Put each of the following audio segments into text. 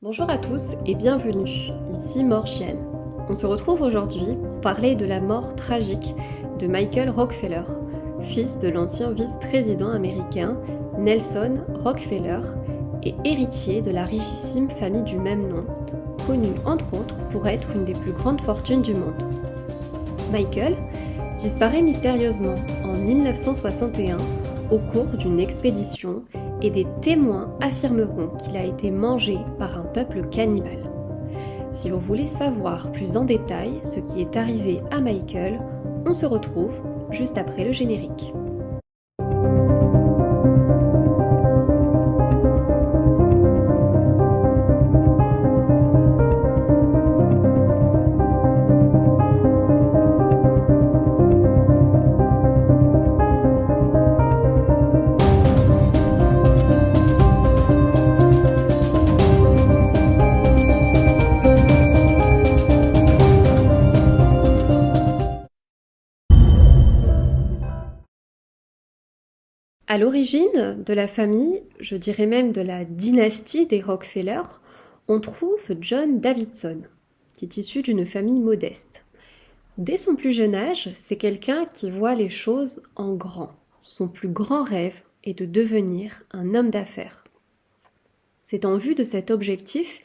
Bonjour à tous et bienvenue, ici Morgiane. On se retrouve aujourd'hui pour parler de la mort tragique de Michael Rockefeller, fils de l'ancien vice-président américain Nelson Rockefeller et héritier de la richissime famille du même nom, connue entre autres pour être une des plus grandes fortunes du monde. Michael disparaît mystérieusement en 1961 au cours d'une expédition et des témoins affirmeront qu'il a été mangé par un peuple cannibale. Si vous voulez savoir plus en détail ce qui est arrivé à Michael, on se retrouve juste après le générique. À l'origine de la famille, je dirais même de la dynastie des Rockefeller, on trouve John Davidson, qui est issu d'une famille modeste. Dès son plus jeune âge, c'est quelqu'un qui voit les choses en grand. Son plus grand rêve est de devenir un homme d'affaires. C'est en vue de cet objectif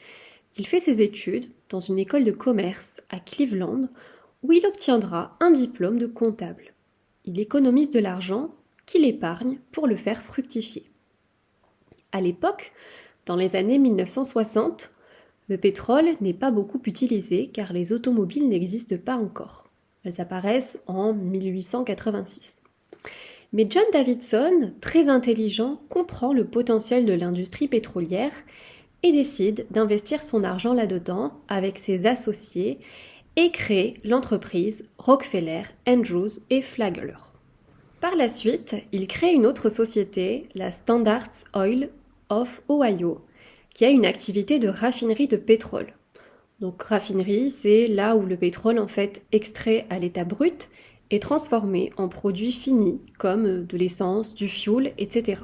qu'il fait ses études dans une école de commerce à Cleveland, où il obtiendra un diplôme de comptable. Il économise de l'argent qu'il épargne pour le faire fructifier. À l'époque, dans les années 1960, le pétrole n'est pas beaucoup utilisé car les automobiles n'existent pas encore. Elles apparaissent en 1886. Mais John Davidson, très intelligent, comprend le potentiel de l'industrie pétrolière et décide d'investir son argent là-dedans avec ses associés et crée l'entreprise Rockefeller, Andrews et Flagler. Par la suite, il crée une autre société, la Standard Oil of Ohio, qui a une activité de raffinerie de pétrole. Donc raffinerie, c'est là où le pétrole en fait extrait à l'état brut est transformé en produits finis comme de l'essence, du fioul, etc.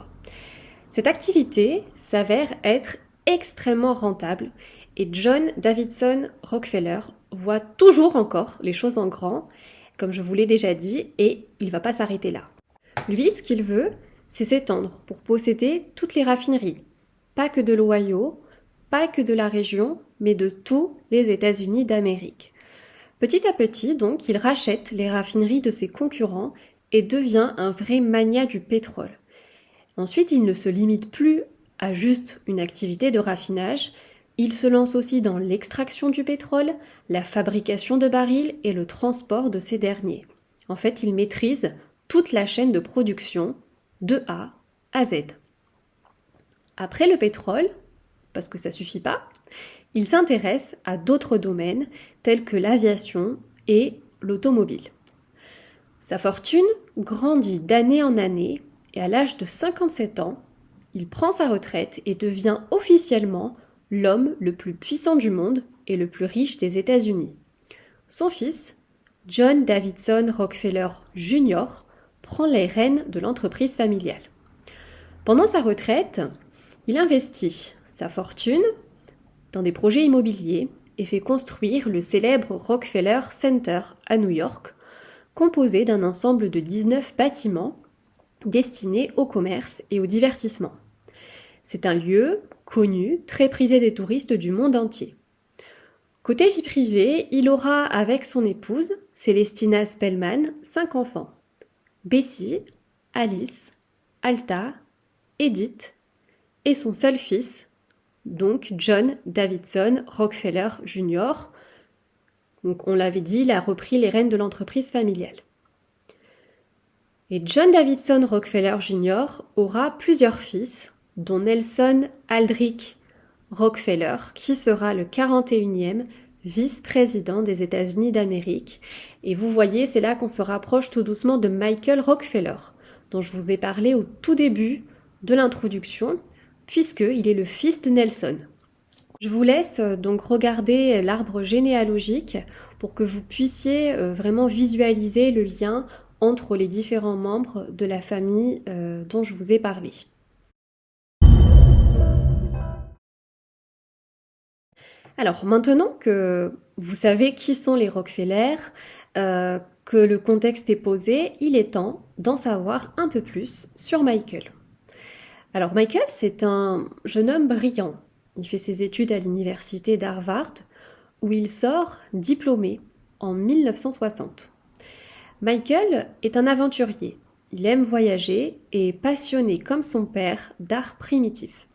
Cette activité s'avère être extrêmement rentable et John Davidson Rockefeller voit toujours encore les choses en grand, comme je vous l'ai déjà dit, et il ne va pas s'arrêter là. Lui, ce qu'il veut, c'est s'étendre pour posséder toutes les raffineries, pas que de l'Ohio, pas que de la région, mais de tous les États-Unis d'Amérique. Petit à petit, donc, il rachète les raffineries de ses concurrents et devient un vrai magnat du pétrole. Ensuite, il ne se limite plus à juste une activité de raffinage, il se lance aussi dans l'extraction du pétrole, la fabrication de barils et le transport de ces derniers. En fait, il maîtrise toute la chaîne de production de A à Z. Après le pétrole, parce que ça suffit pas, il s'intéresse à d'autres domaines tels que l'aviation et l'automobile. Sa fortune grandit d'année en année et à l'âge de 57 ans, il prend sa retraite et devient officiellement l'homme le plus puissant du monde et le plus riche des États-Unis. Son fils, John Davidson Rockefeller Jr., prend les rênes de l'entreprise familiale. Pendant sa retraite, il investit sa fortune dans des projets immobiliers et fait construire le célèbre Rockefeller Center à New York, composé d'un ensemble de 19 bâtiments destinés au commerce et au divertissement. C'est un lieu connu, très prisé des touristes du monde entier. Côté vie privée, il aura avec son épouse, Celestina Spellman, 5 enfants. Bessie, Alice, Alta, Edith et son seul fils, donc John Davidson Rockefeller Jr. Donc on l'avait dit, il a repris les rênes de l'entreprise familiale. Et John Davidson Rockefeller Jr. aura plusieurs fils, dont Nelson Aldrich Rockefeller, qui sera le 41e vice-président des États-Unis d'Amérique. Et vous voyez, c'est là qu'on se rapproche tout doucement de Michael Rockefeller, dont je vous ai parlé au tout début de l'introduction, puisqu'il est le fils de Nelson. Je vous laisse donc regarder l'arbre généalogique pour que vous puissiez vraiment visualiser le lien entre les différents membres de la famille dont je vous ai parlé. Alors maintenant que vous savez qui sont les Rockefeller, que le contexte est posé, il est temps d'en savoir un peu plus sur Michael. Alors Michael, c'est un jeune homme brillant. Il fait ses études à l'université d'Harvard, où il sort diplômé en 1960. Michael est un aventurier. Il aime voyager et est passionné, comme son père, d'art primitif.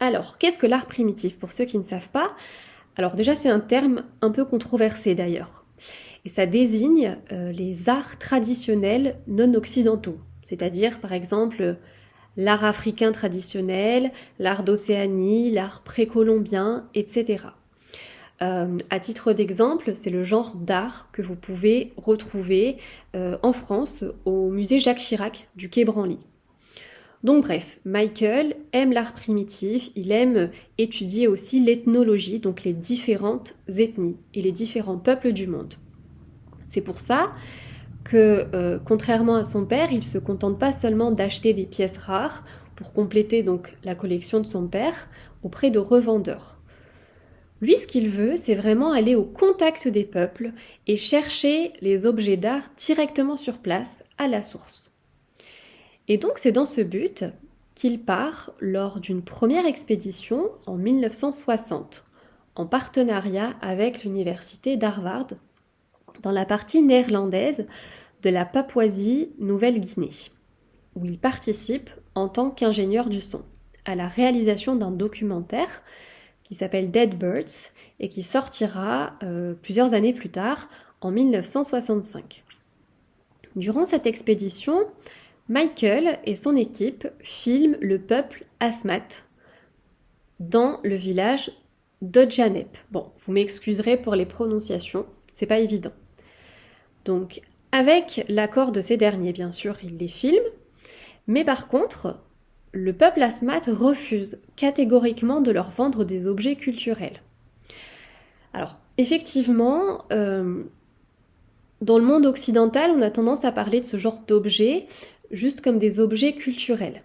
Alors, qu'est-ce que l'art primitif pour ceux qui ne savent pas? Alors déjà, c'est un terme un peu controversé d'ailleurs. Et ça désigne les arts traditionnels non occidentaux. C'est-à-dire, par exemple, l'art africain traditionnel, l'art d'Océanie, l'art précolombien, etc. À titre d'exemple, c'est le genre d'art que vous pouvez retrouver en France au musée Jacques Chirac du Quai Branly. Donc bref, Michael aime l'art primitif, il aime étudier aussi l'ethnologie, donc les différentes ethnies et les différents peuples du monde. C'est pour ça que, contrairement à son père, il ne se contente pas seulement d'acheter des pièces rares pour compléter donc la collection de son père auprès de revendeurs. Lui, ce qu'il veut, c'est vraiment aller au contact des peuples et chercher les objets d'art directement sur place, à la source. Et donc c'est dans ce but qu'il part lors d'une première expédition en 1960, en partenariat avec l'université d'Harvard, dans la partie néerlandaise de la Papouasie-Nouvelle-Guinée, où il participe en tant qu'ingénieur du son à la réalisation d'un documentaire qui s'appelle Dead Birds et qui sortira plusieurs années plus tard, en 1965. Durant cette expédition, Michael et son équipe filment le peuple Asmat dans le village d'Odjanep. Bon, vous m'excuserez pour les prononciations, c'est pas évident. Donc, avec l'accord de ces derniers, bien sûr, il les filme, mais par contre, le peuple Asmat refuse catégoriquement de leur vendre des objets culturels. Alors, effectivement, dans le monde occidental, on a tendance à parler de ce genre d'objets juste comme des objets culturels.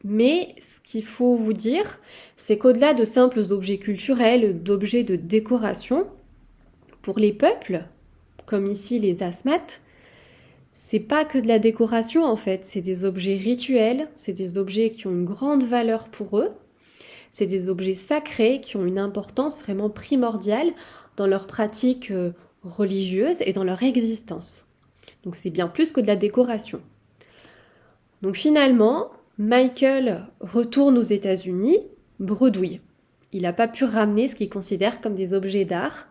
Mais ce qu'il faut vous dire, c'est qu'au-delà de simples objets culturels, d'objets de décoration, pour les peuples, comme ici les Asmat, c'est pas que de la décoration en fait, c'est des objets rituels, c'est des objets qui ont une grande valeur pour eux, c'est des objets sacrés qui ont une importance vraiment primordiale dans leur pratique religieuse et dans leur existence. Donc c'est bien plus que de la décoration. Donc finalement, Michael retourne aux États-Unis, bredouille. Il n'a pas pu ramener ce qu'il considère comme des objets d'art,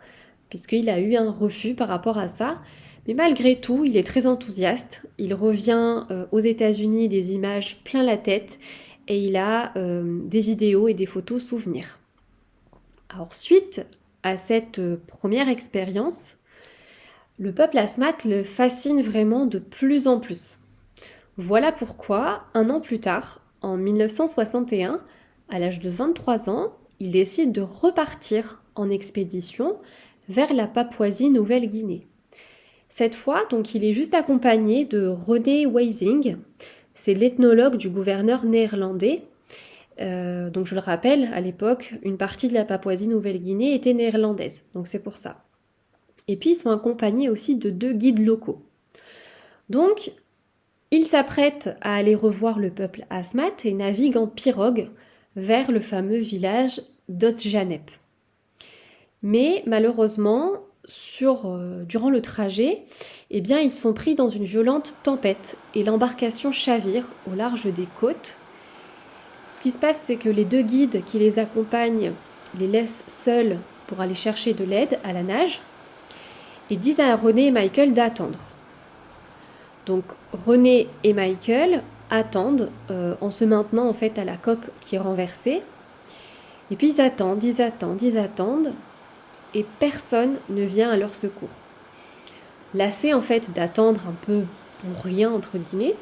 puisqu'il a eu un refus par rapport à ça. Mais malgré tout, il est très enthousiaste. Il revient aux États-Unis des images plein la tête et il a des vidéos et des photos souvenirs. Alors suite à cette première expérience, le peuple Asmat le fascine vraiment de plus en plus. Voilà pourquoi, un an plus tard, en 1961, à l'âge de 23 ans, il décide de repartir en expédition vers la Papouasie-Nouvelle-Guinée. Cette fois, donc, il est juste accompagné de René Weising, c'est l'ethnologue du gouverneur néerlandais. Donc je le rappelle, à l'époque, une partie de la Papouasie-Nouvelle-Guinée était néerlandaise, donc c'est pour ça. Et puis ils sont accompagnés aussi de 2 guides locaux. Donc, ils s'apprêtent à aller revoir le peuple Asmat et naviguent en pirogue vers le fameux village d'Odjanep. Mais malheureusement, durant le trajet, eh bien, ils sont pris dans une violente tempête et l'embarcation chavire au large des côtes. Ce qui se passe, c'est que les 2 guides qui les accompagnent les laissent seuls pour aller chercher de l'aide à la nage et disent à René et Michael d'attendre. Donc René et Michael attendent en se maintenant en fait à la coque qui est renversée. Et puis ils attendent et personne ne vient à leur secours. Lassé en fait d'attendre un peu pour rien entre guillemets,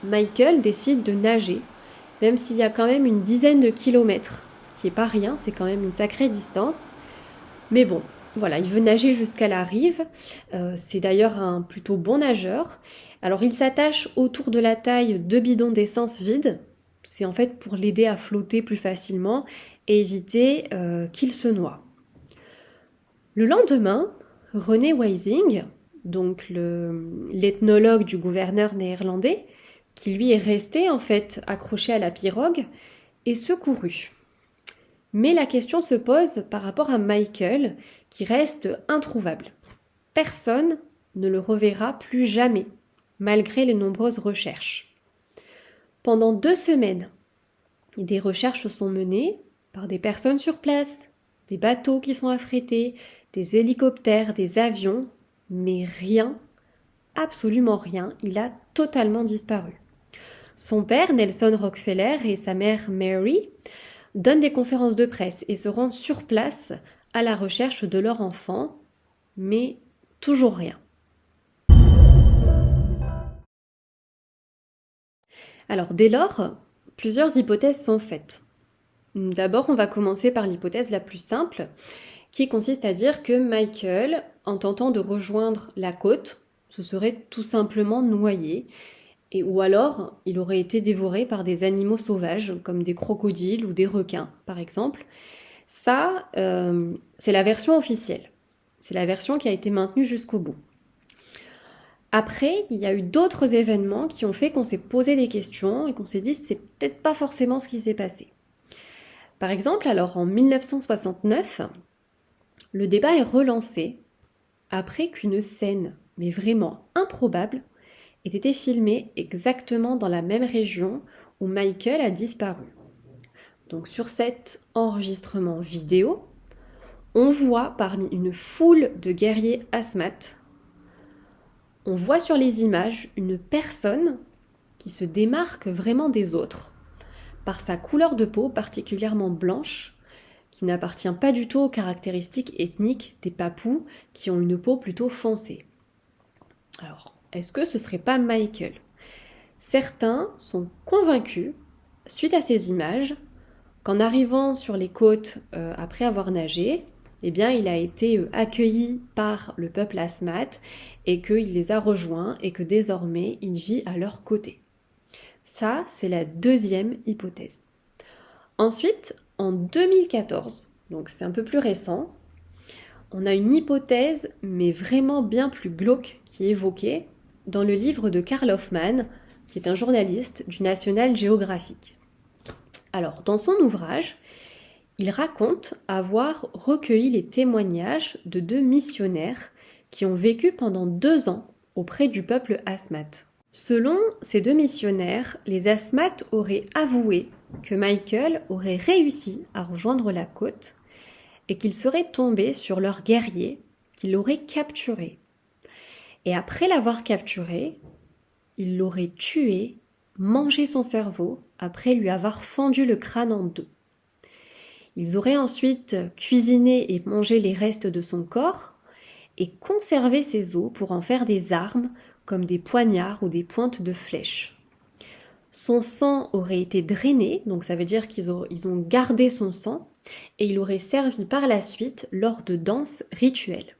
Michael décide de nager, même s'il y a quand même une dizaine de kilomètres, ce qui est pas rien, c'est quand même une sacrée distance. Mais bon, voilà, il veut nager jusqu'à la rive. C'est d'ailleurs un plutôt bon nageur. Alors il s'attache autour de la taille 2 bidons d'essence vides. C'est en fait pour l'aider à flotter plus facilement et éviter qu'il se noie. Le lendemain, René Wijsing, donc l'ethnologue du gouverneur néerlandais, qui lui est resté en fait accroché à la pirogue, est secouru. Mais la question se pose par rapport à Michael, qui reste introuvable. Personne ne le reverra plus jamais, malgré les nombreuses recherches. Pendant 2 semaines, des recherches sont menées par des personnes sur place, des bateaux qui sont affrétés, des hélicoptères, des avions, mais rien, absolument rien, il a totalement disparu. Son père, Nelson Rockefeller, et sa mère, Mary, donnent des conférences de presse et se rendent sur place à la recherche de leur enfant, mais toujours rien. Alors dès lors, plusieurs hypothèses sont faites. D'abord, on va commencer par l'hypothèse la plus simple, qui consiste à dire que Michael, en tentant de rejoindre la côte, se serait tout simplement noyé, ou alors il aurait été dévoré par des animaux sauvages, comme des crocodiles ou des requins, par exemple. Ça, c'est la version officielle. C'est la version qui a été maintenue jusqu'au bout. Après, il y a eu d'autres événements qui ont fait qu'on s'est posé des questions et qu'on s'est dit que c'est peut-être pas forcément ce qui s'est passé. Par exemple, alors en 1969, le débat est relancé après qu'une scène, mais vraiment improbable, ait été filmée exactement dans la même région où Michael a disparu. Donc sur cet enregistrement vidéo, on voit parmi une foule de guerriers asthmates, on voit sur les images une personne qui se démarque vraiment des autres par sa couleur de peau particulièrement blanche, qui n'appartient pas du tout aux caractéristiques ethniques des Papous qui ont une peau plutôt foncée. Alors, est-ce que ce serait pas Michael ? Certains sont convaincus, suite à ces images, qu'en arrivant sur les côtes après avoir nagé, eh bien, il a été accueilli par le peuple asthmate et qu'il les a rejoints et que désormais il vit à leur côté. Ça, c'est la deuxième hypothèse. Ensuite, en 2014, donc c'est un peu plus récent, on a une hypothèse, mais vraiment bien plus glauque, qui est évoquée dans le livre de Carl Hoffman, qui est un journaliste du National Geographic. Alors, dans son ouvrage, il raconte avoir recueilli les témoignages de 2 missionnaires qui ont vécu pendant 2 ans auprès du peuple asthmate. Selon ces 2 missionnaires, les asthmates auraient avoué que Michael aurait réussi à rejoindre la côte et qu'il serait tombé sur leur guerrier, qu'il l'aurait capturé. Et après l'avoir capturé, il l'aurait tué, mangé son cerveau, après lui avoir fendu le crâne en 2. Ils auraient ensuite cuisiné et mangé les restes de son corps et conservé ses os pour en faire des armes comme des poignards ou des pointes de flèches. Son sang aurait été drainé, donc ça veut dire qu'ils ont gardé son sang, et il aurait servi par la suite lors de danses rituelles.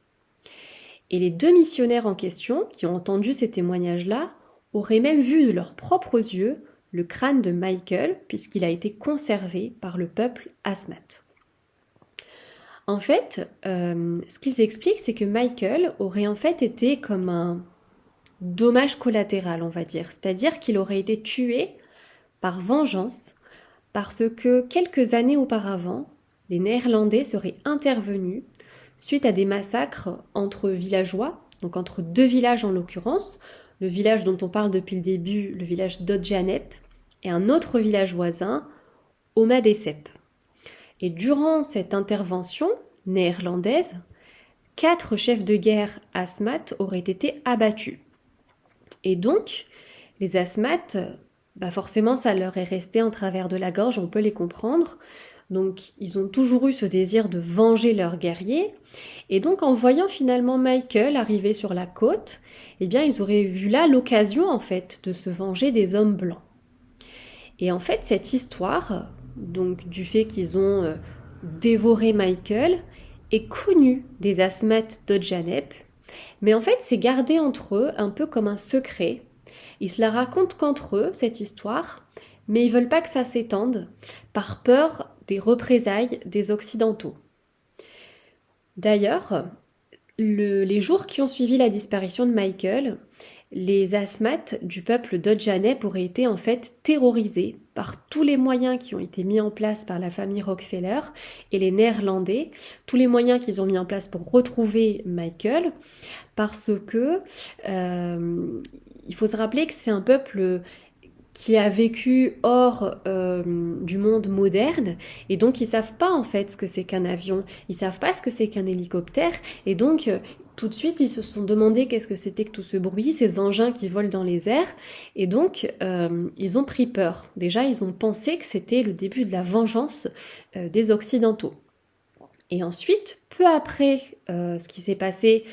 Et les 2 missionnaires en question, qui ont entendu ces témoignages-là, auraient même vu de leurs propres yeux le crâne de Michael, puisqu'il a été conservé par le peuple asthmate. En fait, ce qui s'explique, c'est que Michael aurait en fait été comme un dommage collatéral, on va dire. C'est-à-dire qu'il aurait été tué par vengeance, parce que quelques années auparavant, les Néerlandais seraient intervenus suite à des massacres entre villageois, donc entre 2 villages en l'occurrence, le village dont on parle depuis le début, le village d'Odjanep, et un autre village voisin, Omadesep. Et durant cette intervention néerlandaise, 4 chefs de guerre asthmates auraient été abattus. Et donc, les asthmates, forcément ça leur est resté en travers de la gorge, on peut les comprendre. Donc ils ont toujours eu ce désir de venger leurs guerriers. Et donc en voyant finalement Michael arriver sur la côte, eh bien ils auraient eu là l'occasion en fait de se venger des hommes blancs. Et en fait cette histoire, donc du fait qu'ils ont dévoré Michael, est connue des asthmates d'Odjanep, mais en fait c'est gardé entre eux un peu comme un secret. Ils se la racontent qu'entre eux, cette histoire, mais ils veulent pas que ça s'étende par peur des représailles des Occidentaux. D'ailleurs, les jours qui ont suivi la disparition de Michael, les asthmates du peuple d'Odjaneb auraient été en fait terrorisés par tous les moyens qui ont été mis en place par la famille Rockefeller et les Néerlandais, tous les moyens qu'ils ont mis en place pour retrouver Michael, parce que il faut se rappeler que c'est un peuple qui a vécu hors du monde moderne, et donc ils savent pas en fait ce que c'est qu'un avion, ils savent pas ce que c'est qu'un hélicoptère, et donc tout de suite ils se sont demandé qu'est-ce que c'était que tout ce bruit, ces engins qui volent dans les airs, et donc ils ont pris peur. Déjà ils ont pensé que c'était le début de la vengeance des Occidentaux. Et ensuite, peu après ce qui s'est passé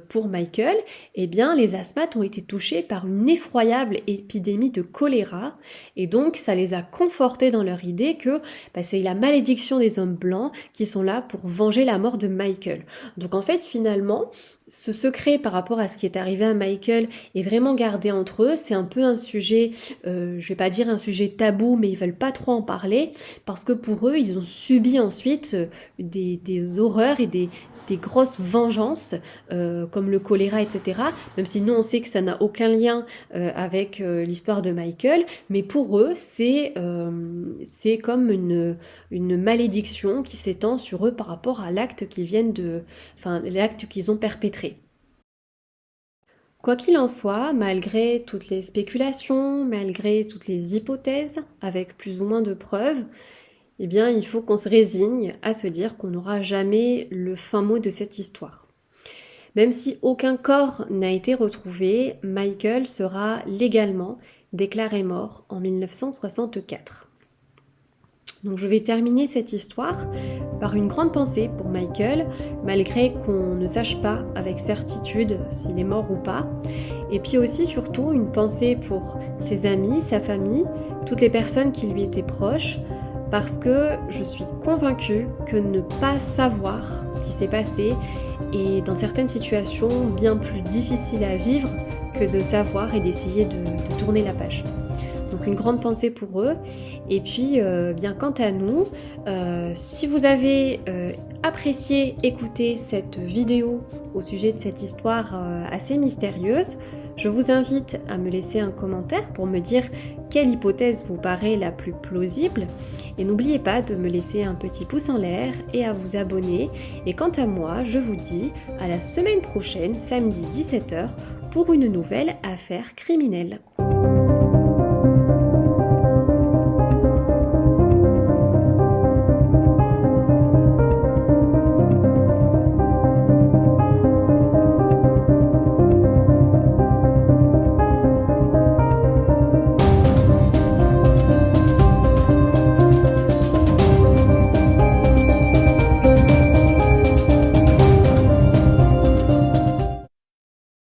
pour Michael, eh bien, les asthmates ont été touchés par une effroyable épidémie de choléra. Et donc, ça les a confortés dans leur idée que c'est la malédiction des hommes blancs qui sont là pour venger la mort de Michael. Donc, en fait, finalement, ce secret par rapport à ce qui est arrivé à Michael est vraiment gardé entre eux. C'est un peu un sujet, je vais pas dire un sujet tabou, mais ils veulent pas trop en parler parce que pour eux, ils ont subi ensuite des horreurs et des grosses vengeances comme le choléra, etc. Même si nous on sait que ça n'a aucun lien avec l'histoire de Michael, mais pour eux c'est comme une malédiction qui s'étend sur eux par rapport à l'acte l'acte qu'ils ont perpétré. Quoi qu'il en soit, malgré toutes les spéculations, malgré toutes les hypothèses, avec plus ou moins de preuves, eh bien, il faut qu'on se résigne à se dire qu'on n'aura jamais le fin mot de cette histoire. Même si aucun corps n'a été retrouvé, Michael sera légalement déclaré mort en 1964. Donc je vais terminer cette histoire par une grande pensée pour Michael, malgré qu'on ne sache pas avec certitude s'il est mort ou pas. Et puis aussi surtout une pensée pour ses amis, sa famille, toutes les personnes qui lui étaient proches, parce que je suis convaincue que ne pas savoir ce qui s'est passé est dans certaines situations bien plus difficile à vivre que de savoir et d'essayer de tourner la page. Donc une grande pensée pour eux. Et puis bien quant à nous, si vous avez apprécié écouter cette vidéo au sujet de cette histoire assez mystérieuse, je vous invite à me laisser un commentaire pour me dire quelle hypothèse vous paraît la plus plausible. Et n'oubliez pas de me laisser un petit pouce en l'air et à vous abonner. Et quant à moi, je vous dis à la semaine prochaine, samedi 17h, pour une nouvelle affaire criminelle.